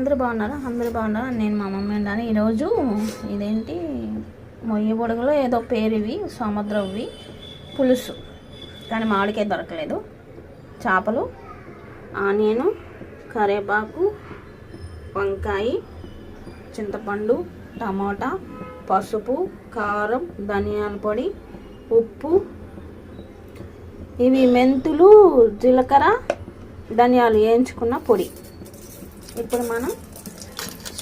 అందరూ బాగున్నారా? అందరూ బాగున్నారా? నేను మా మమ్మీ ఉన్నాను. ఈరోజు ఇదేంటి మొయ్యి బొడుగులో ఏదో పేరు, ఇవి సముద్రవి పులుసు, కానీ మామిడికాయ దొరకలేదు. చేపలు, ఆనియను, కరివేపాకు, వంకాయ, చింతపండు, టమాటా, పసుపు, కారం, ధనియాల పొడి, ఉప్పు, ఇవి మెంతులు, జీలకర్ర, ధనియాలు వేయించుకున్న పొడి. ఇప్పుడు మనం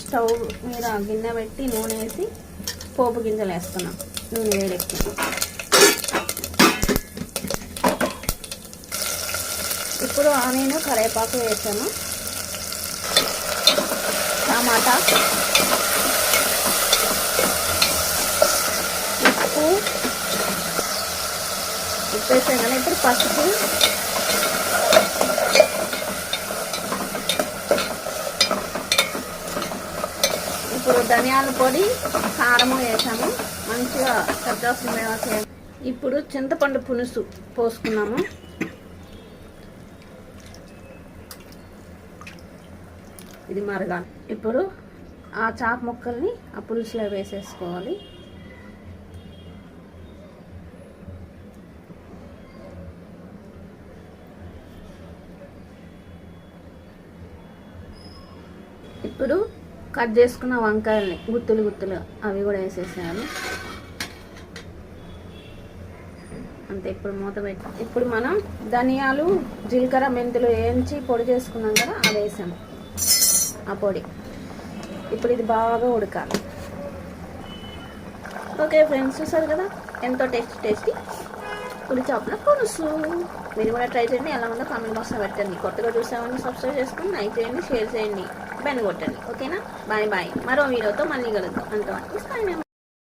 స్టవ్ మీద గిన్నె పెట్టి నూనె వేసి పోపు గింజలు వేస్తున్నాం. నూనె వేడెక్కి ఇప్పుడు ఆనియన్, కరివేపాకు వేసాము. టమాటా, ఉప్పు వేసాం కదా. ఇప్పుడు పసుపు, ఇప్పుడు ధనియాల పొడి, కారము వేసాము. మంచిగా కచ్చాల్సిన. ఇప్పుడు చింతపండు పులుసు పోసుకున్నాము. ఇది మరగాలి. ఇప్పుడు ఆ చాప ముక్కల్ని ఆ పులుసులో వేసేసుకోవాలి. ఇప్పుడు కట్ చేసుకున్న వంకాయల్ని గుత్తులు గుత్తులు అవి కూడా వేసేసాను. అంతే. ఇప్పుడు మూత పెట్టి ఇప్పుడు మనం ధనియాలు, జీలకర్ర, మెంతులు వేయించి పొడి చేసుకున్నాం కదా, అది వేసాము. ఆ పొడి ఇప్పుడు ఇది బాగా ఉడకాలి. ఓకే ఫ్రెండ్స్, చూసారు కదా ఎంతో టేస్టీ పులి చేపల పులుసు. మీరు కూడా ట్రై చేయండి. ఎలా ఉందో కామెంట్ బాక్స్లో పెట్టండి. కొత్తగా చూసామని సబ్స్క్రైబ్ చేసుకుని లైక్ చేయండి, షేర్ చేయండి, బెల్ కొట్టండి. ఓకేనా? Bye bye. మరో వీడియోతో మళ్ళీ కలుద్దాం. అంతవరకు